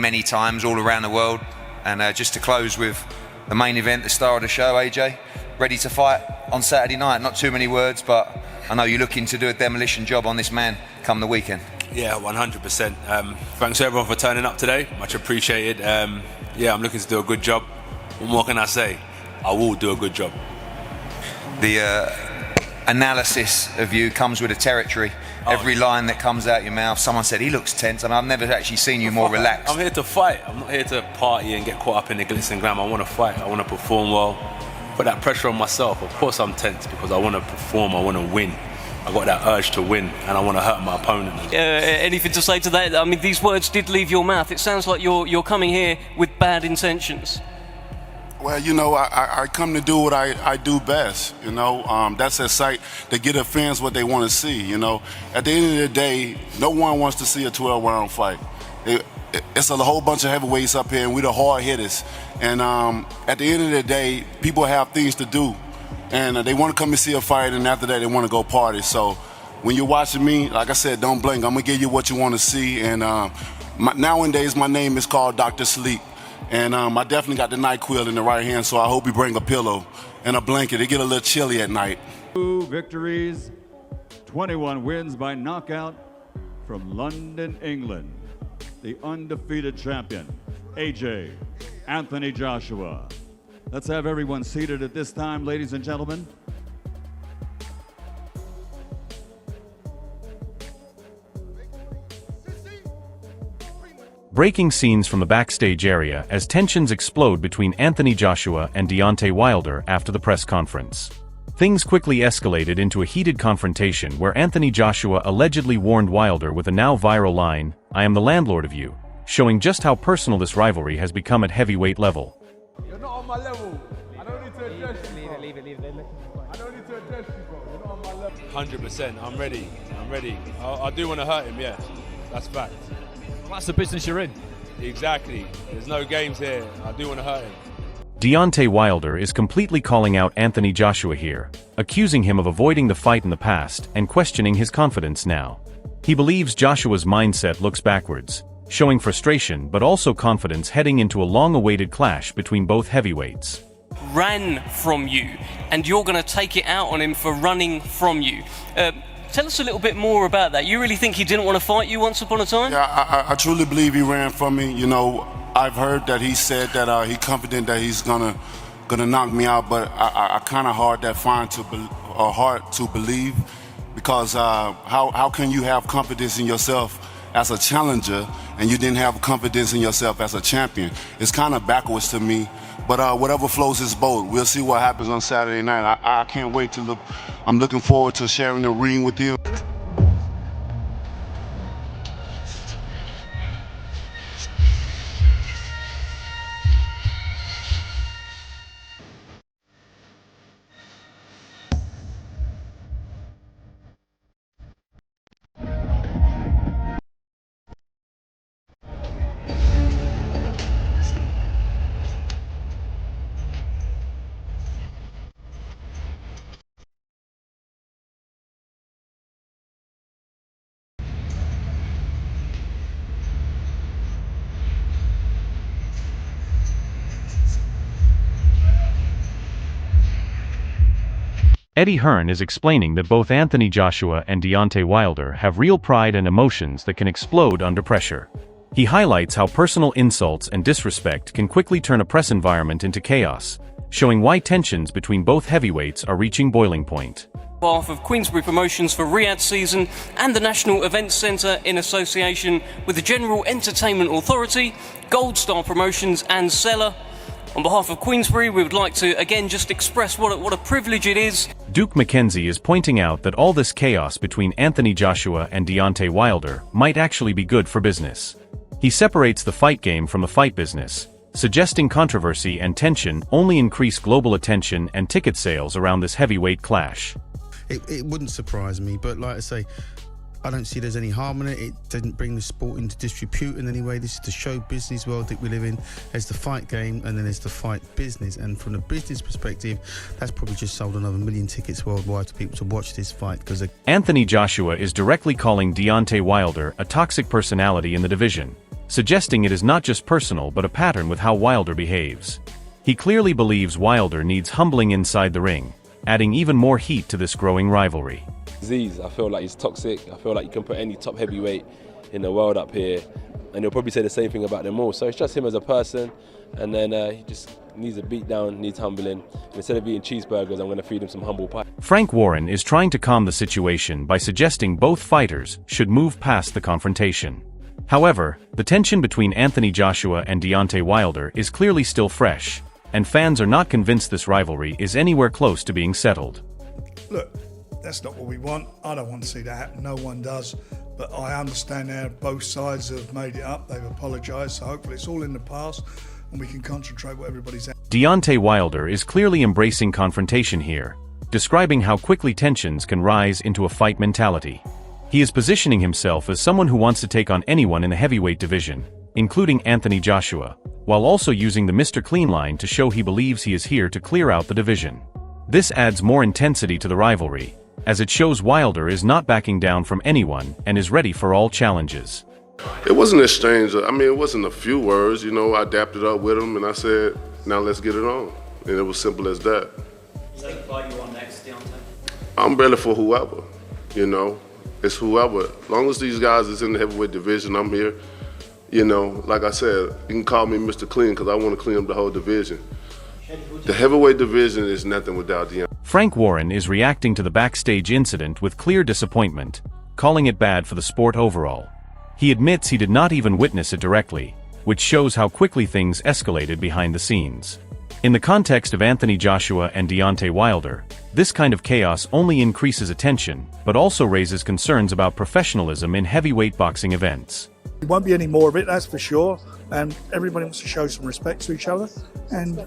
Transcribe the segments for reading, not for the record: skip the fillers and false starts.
many times all around the world. And just to close with the main event, the star of the show, AJ, ready to fight on Saturday night. Not too many words, but I know you're looking to do a demolition job on this man come the weekend. Yeah, 100%. Thanks to everyone for turning up today. Much appreciated. Yeah, I'm looking to do a good job. What more can I say? I will do a good job. The analysis of you comes with a territory. Every line that comes out your mouth, someone said he looks tense. I mean, I've never actually seen you more relaxed. I'm here to fight. I'm not here to party and get caught up in the glitz and glam. I want to fight. I want to perform well. Put that pressure on myself. Of course I'm tense because I want to perform. I want to win. I got that urge to win, and I want to hurt my opponent. Anything to say to that? I mean, these words did leave your mouth. It sounds like you're coming here with bad intentions. Well, you know, I come to do what I do best, you know. That's a sight to get the fans what they want to see, you know. At the end of the day, no one wants to see a 12-round fight. It's a whole bunch of heavyweights up here, and we're the hard hitters. And at the end of the day, people have things to do. And they want to come and see a fight, and after that, they want to go party. So when you're watching me, like I said, don't blink. I'm going to give you what you want to see. And nowadays, my name is called Dr. Sleep. And I definitely got the NyQuil in the right hand, so I hope you bring a pillow and a blanket. It get a little chilly at night. 2 victories, 21 wins by knockout from London, England. The undefeated champion, AJ Anthony Joshua. Let's have everyone seated at this time, ladies and gentlemen. Breaking scenes from the backstage area as tensions explode between Anthony Joshua and Deontay Wilder after the press conference. Things quickly escalated into a heated confrontation where Anthony Joshua allegedly warned Wilder with a now viral line, "I am the landlord of you," showing just how personal this rivalry has become at heavyweight level. You're not on my level. I don't need to address you, bro. Leave it. I don't need to address you, bro. You're not on my level. 100%. I'm ready. I do want to hurt him, yeah. That's fact. That's the business you're in. Exactly. There's no games here. I do want to hurt him. Deontay Wilder is completely calling out Anthony Joshua here, accusing him of avoiding the fight in the past and questioning his confidence now. He believes Joshua's mindset looks backwards, showing frustration but also confidence heading into a long-awaited clash between both heavyweights. Ran from you, and you're going to take it out on him for running from you. Tell us a little bit more about that. You really think he didn't want to fight you once upon a time? Yeah, I truly believe he ran from me. You know, I've heard that he said that he's confident that he's gonna knock me out, but I kind of hard to believe because how can you have confidence in yourself as a challenger and you didn't have confidence in yourself as a champion? It's kind of backwards to me. But whatever floats his boat. We'll see what happens on Saturday night. I can't wait to look. I'm looking forward to sharing the ring with you. Eddie Hearn is explaining that both Anthony Joshua and Deontay Wilder have real pride and emotions that can explode under pressure. He highlights how personal insults and disrespect can quickly turn a press environment into chaos, showing why tensions between both heavyweights are reaching boiling point. On behalf of Queensberry Promotions for Riyadh season and the National Events Centre in association with the General Entertainment Authority, Gold Star Promotions and Seller, on behalf of Queensberry, we would like to again just express what a privilege it is. Duke McKenzie is pointing out that all this chaos between Anthony Joshua and Deontay Wilder might actually be good for business. He separates the fight game from the fight business, suggesting controversy and tension only increase global attention and ticket sales around this heavyweight clash. It wouldn't surprise me, but like I say, I don't see there's any harm in it. It doesn't bring the sport into disrepute in any way. This is the show business world that we live in. There's the fight game and then there's the fight business. And from the business perspective, that's probably just sold another 1 million tickets worldwide to people to watch this fight. Because Anthony Joshua is directly calling Deontay Wilder a toxic personality in the division, suggesting it is not just personal but a pattern with how Wilder behaves. He clearly believes Wilder needs humbling inside the ring, adding even more heat to this growing rivalry. I feel like he's toxic. I feel like you can put any top heavyweight in the world up here and he'll probably say the same thing about them all. So it's just him as a person, and then he just needs a beat down, needs humbling. And instead of eating cheeseburgers, I'm going to feed him some humble pie. Frank Warren is trying to calm the situation by suggesting both fighters should move past the confrontation. However, the tension between Anthony Joshua and Deontay Wilder is clearly still fresh, and fans are not convinced this rivalry is anywhere close to being settled. Look, that's not what we want. I don't want to see that happen. No one does. But I understand now both sides have made it up. They've apologised. So hopefully it's all in the past and we can concentrate what everybody's at. Deontay Wilder is clearly embracing confrontation here, describing how quickly tensions can rise into a fight mentality. He is positioning himself as someone who wants to take on anyone in the heavyweight division, including Anthony Joshua, while also using the Mr. Clean line to show he believes he is here to clear out the division. This adds more intensity to the rivalry, as it shows Wilder is not backing down from anyone and is ready for all challenges. It wasn't an exchange. I mean, it wasn't a few words. You know, I dapped it up with him and I said, now let's get it on. And it was simple as that. Is that the fight you want next, Deontay? I'm ready for whoever, you know. It's whoever. As long as these guys is in the heavyweight division, I'm here. You know, like I said, you can call me Mr. Clean because I want to clean up the whole division. The heavyweight division is nothing without Deontay. Frank Warren is reacting to the backstage incident with clear disappointment, calling it bad for the sport overall. He admits he did not even witness it directly, which shows how quickly things escalated behind the scenes. In the context of Anthony Joshua and Deontay Wilder, this kind of chaos only increases attention, but also raises concerns about professionalism in heavyweight boxing events. There won't be any more of it, that's for sure. And everybody wants to show some respect to each other. And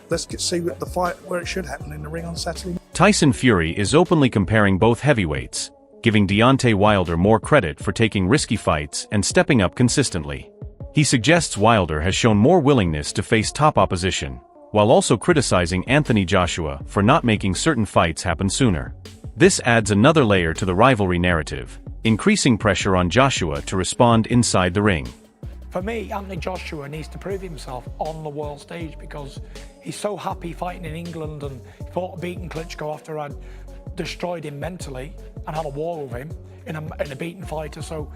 let's see the fight where it should happen in the ring on Saturday. Tyson Fury is openly comparing both heavyweights, giving Deontay Wilder more credit for taking risky fights and stepping up consistently. He suggests Wilder has shown more willingness to face top opposition, while also criticizing Anthony Joshua for not making certain fights happen sooner. This adds another layer to the rivalry narrative, increasing pressure on Joshua to respond inside the ring. For me, Anthony Joshua needs to prove himself on the world stage because he's so happy fighting in England and he thought of beating Klitschko after I'd destroyed him mentally and had a war with him in a beaten fighter. So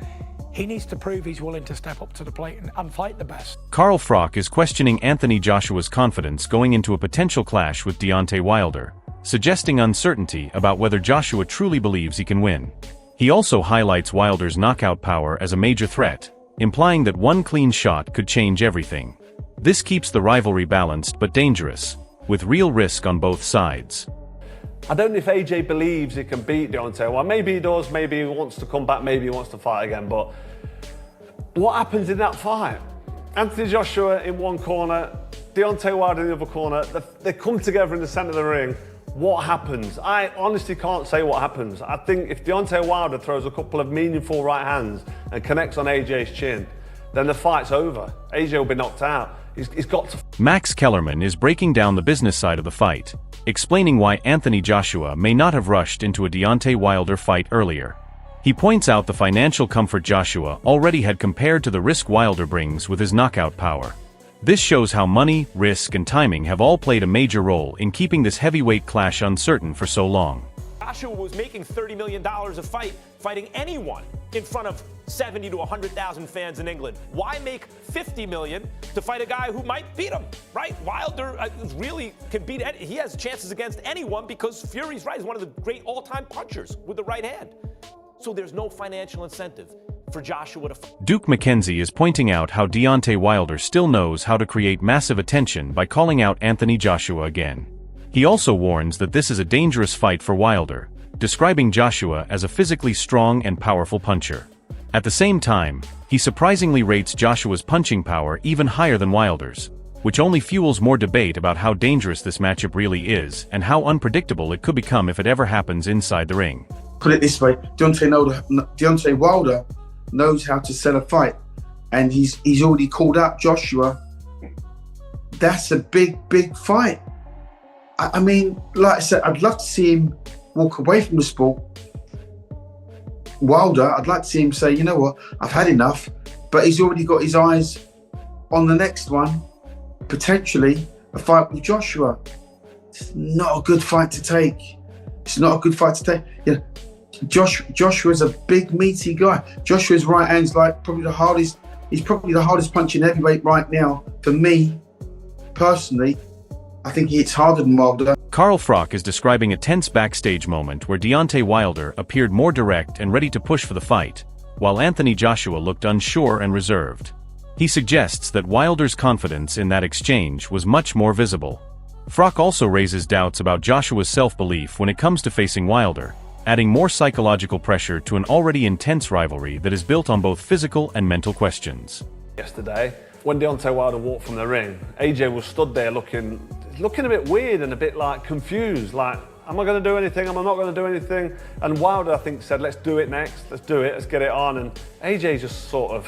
he needs to prove he's willing to step up to the plate and fight the best. Carl Froch is questioning Anthony Joshua's confidence going into a potential clash with Deontay Wilder, suggesting uncertainty about whether Joshua truly believes he can win. He also highlights Wilder's knockout power as a major threat, implying that one clean shot could change everything. This keeps the rivalry balanced but dangerous, with real risk on both sides. I don't know if AJ believes he can beat Deontay. Well, maybe he does, maybe he wants to come back, maybe he wants to fight again, but what happens in that fight? Anthony Joshua in one corner, Deontay Wilder in the other corner, they come together in the centre of the ring. What happens? I honestly can't say what happens. I think if Deontay Wilder throws a couple of meaningful right hands and connects on AJ's chin, then the fight's over. AJ will be knocked out. He's got to... Max Kellerman is breaking down the business side of the fight, explaining why Anthony Joshua may not have rushed into a Deontay Wilder fight earlier. He points out the financial comfort Joshua already had compared to the risk Wilder brings with his knockout power. This shows how money, risk, and timing have all played a major role in keeping this heavyweight clash uncertain for so long. Joshua was making $30 million a fight, fighting anyone in front of 70 to 100,000 fans in England. Why make $50 million to fight a guy who might beat him, right? Wilder really can beat, he has chances against anyone because Fury's right, he's one of the great all-time punchers with the right hand. So there's no financial incentive for Joshua to fight. Duke McKenzie is pointing out how Deontay Wilder still knows how to create massive attention by calling out Anthony Joshua again. He also warns that this is a dangerous fight for Wilder, describing Joshua as a physically strong and powerful puncher. At the same time, he surprisingly rates Joshua's punching power even higher than Wilder's, which only fuels more debate about how dangerous this matchup really is and how unpredictable it could become if it ever happens inside the ring. Put it this way, Deontay Wilder knows how to sell a fight, and he's already called out Joshua. That's a big fight. I mean, like I said, I'd love to see him walk away from the sport. Wilder, I'd like to see him say, you know what, I've had enough. but he's already got his eyes on the next one, potentially a fight with Joshua. It's not a good fight to take. It's not a good fight to take. Yeah, Joshua's a big, meaty guy. Joshua's right hand's like probably the hardest. He's probably the hardest punching heavyweight right now. For me, personally, I think he hits harder than Wilder. Carl Froch is describing a tense backstage moment where Deontay Wilder appeared more direct and ready to push for the fight, while Anthony Joshua looked unsure and reserved. He suggests that Wilder's confidence in that exchange was much more visible. Froch also raises doubts about Joshua's self-belief when it comes to facing Wilder, adding more psychological pressure to an already intense rivalry that is built on both physical and mental questions. Yesterday, when Deontay Wilder walked from the ring, AJ was stood there looking a bit weird and a bit like confused, like, am I going to do anything, am I not going to do anything? And Wilder, I think, said, let's do it next, let's do it, let's get it on. And AJ just sort of,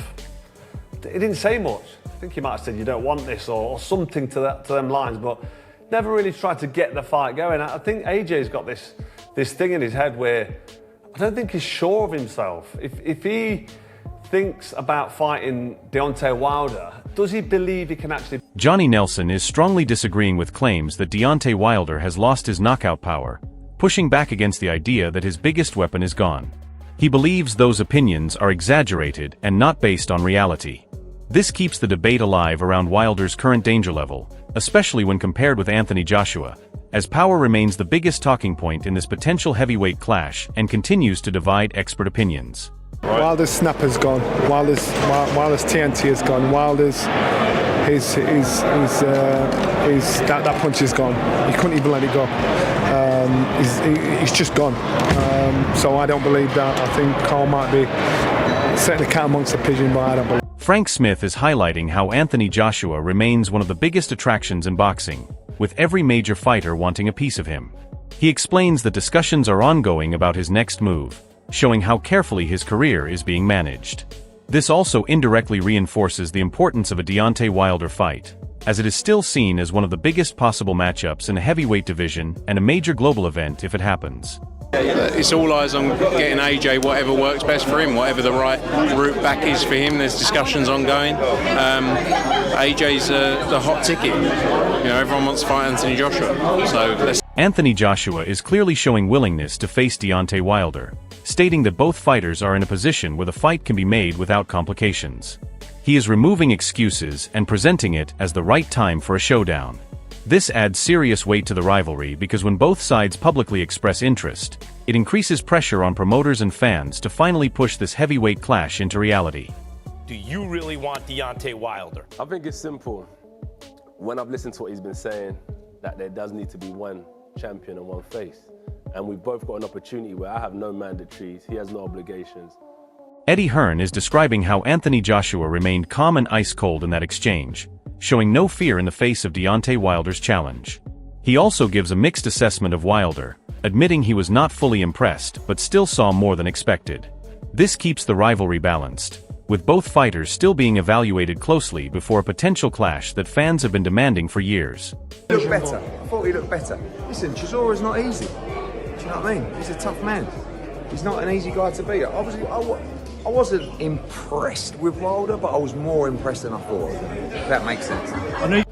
he didn't say much. I think he might have said, you don't want this, or something to them lines, but never really tried to get the fight going. I think AJ's got this thing in his head where I don't think he's sure of himself. If he thinks about fighting Deontay Wilder, does he believe he can actually... Johnny Nelson is strongly disagreeing with claims that Deontay Wilder has lost his knockout power, pushing back against the idea that his biggest weapon is gone. He believes those opinions are exaggerated and not based on reality. This keeps the debate alive around Wilder's current danger level, especially when compared with Anthony Joshua, as power remains the biggest talking point in this potential heavyweight clash and continues to divide expert opinions. Wilder's snapper's gone. Wilder's TNT has gone. Wilder's that punch is gone. He couldn't even let it go. He's just gone. So I don't believe that. I think Carl might be setting the cat amongst the pigeons, but I don't believe. Frank Smith is highlighting how Anthony Joshua remains one of the biggest attractions in boxing, with every major fighter wanting a piece of him. He explains that discussions are ongoing about his next move, showing how carefully his career is being managed. This also indirectly reinforces the importance of a Deontay Wilder fight, as it is still seen as one of the biggest possible matchups in a heavyweight division and a major global event if it happens. It's all eyes on getting AJ whatever works best for him, whatever the right route back is for him. There's discussions ongoing. AJ's the hot ticket. You know, everyone wants to fight Anthony Joshua. So Anthony Joshua is clearly showing willingness to face Deontay Wilder, stating that both fighters are in a position where the fight can be made without complications. He is removing excuses and presenting it as the right time for a showdown. This adds serious weight to the rivalry because when both sides publicly express interest, it increases pressure on promoters and fans to finally push this heavyweight clash into reality. Do you really want Deontay Wilder? I think it's simple. When I've listened to what he's been saying, that there does need to be one champion and one face. And we've both got an opportunity where I have no mandatories, he has no obligations. Eddie Hearn is describing how Anthony Joshua remained calm and ice-cold in that exchange, showing no fear in the face of Deontay Wilder's challenge. He also gives a mixed assessment of Wilder, admitting he was not fully impressed but still saw more than expected. This keeps the rivalry balanced, with both fighters still being evaluated closely before a potential clash that fans have been demanding for years. He looked better. I thought he looked better. Listen, Chisora's not easy. Do you know what I mean? He's a tough man. He's not an easy guy to beat. Obviously, I wasn't impressed with Wilder, but I was more impressed than I thought. If that makes sense.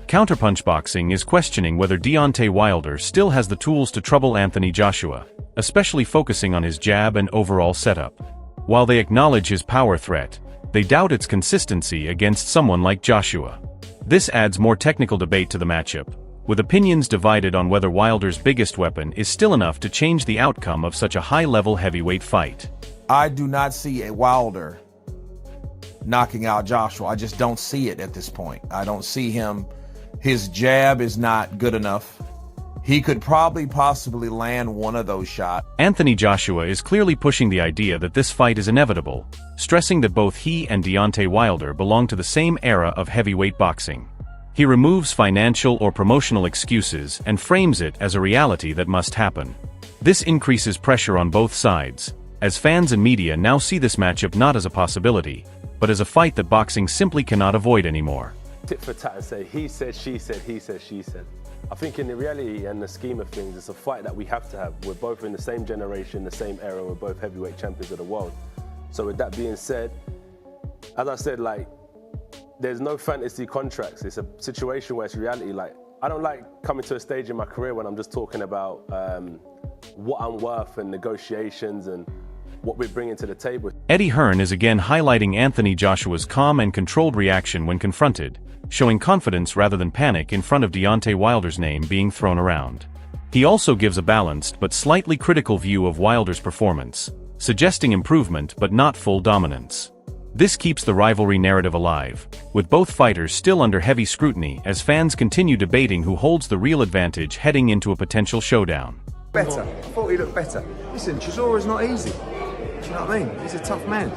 Counterpunch Boxing is questioning whether Deontay Wilder still has the tools to trouble Anthony Joshua, especially focusing on his jab and overall setup. While they acknowledge his power threat, they doubt its consistency against someone like Joshua. This adds more technical debate to the matchup, with opinions divided on whether Wilder's biggest weapon is still enough to change the outcome of such a high-level heavyweight fight. I do not see a Wilder knocking out Joshua. I just don't see it at this point. I don't see him. His jab is not good enough. He could possibly land one of those shots. Anthony Joshua is clearly pushing the idea that this fight is inevitable, stressing that both he and Deontay Wilder belong to the same era of heavyweight boxing. He removes financial or promotional excuses and frames it as a reality that must happen. This increases pressure on both sides, as fans and media now see this matchup not as a possibility, but as a fight that boxing simply cannot avoid anymore. Tit for tat and say, he said, she said, he said, she said. I think in the reality and the scheme of things, it's a fight that we have to have. We're both in the same generation, the same era, we're both heavyweight champions of the world. So with that being said, as I said, like, there's no fantasy contracts. It's a situation where it's reality. Like, I don't like coming to a stage in my career when I'm just talking about what I'm worth and negotiations and what we're bringing to the table. Eddie Hearn is again highlighting Anthony Joshua's calm and controlled reaction when confronted, showing confidence rather than panic in front of Deontay Wilder's name being thrown around. He also gives a balanced but slightly critical view of Wilder's performance, suggesting improvement but not full dominance. This keeps the rivalry narrative alive, with both fighters still under heavy scrutiny as fans continue debating who holds the real advantage heading into a potential showdown. Better. I thought he looked better. Listen, Chisora's not easy. Do you know what I mean? He's a tough man.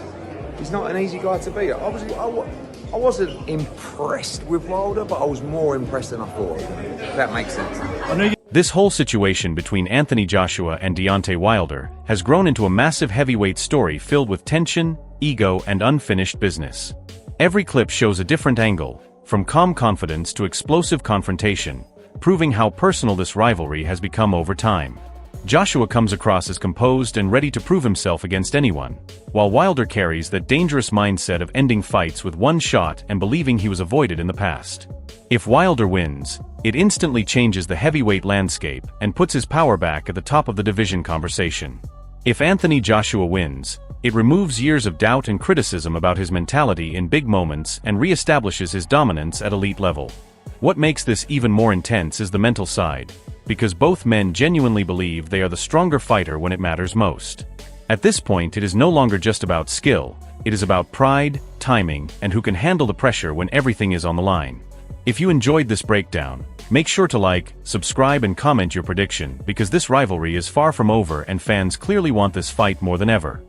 He's not an easy guy to beat. Obviously, I wasn't impressed with Wilder, but I was more impressed than I thought. If that makes sense. This whole situation between Anthony Joshua and Deontay Wilder has grown into a massive heavyweight story filled with tension, ego, and unfinished business. Every clip shows a different angle, from calm confidence to explosive confrontation, proving how personal this rivalry has become over time. Joshua comes across as composed and ready to prove himself against anyone, while Wilder carries that dangerous mindset of ending fights with one shot and believing he was avoided in the past. If Wilder wins, it instantly changes the heavyweight landscape and puts his power back at the top of the division conversation. If Anthony Joshua wins, it removes years of doubt and criticism about his mentality in big moments and re-establishes his dominance at elite level. What makes this even more intense is the mental side, because both men genuinely believe they are the stronger fighter when it matters most. At this point, it is no longer just about skill, it is about pride, timing, and who can handle the pressure when everything is on the line. If you enjoyed this breakdown, make sure to like, subscribe, and comment your prediction, because this rivalry is far from over and fans clearly want this fight more than ever.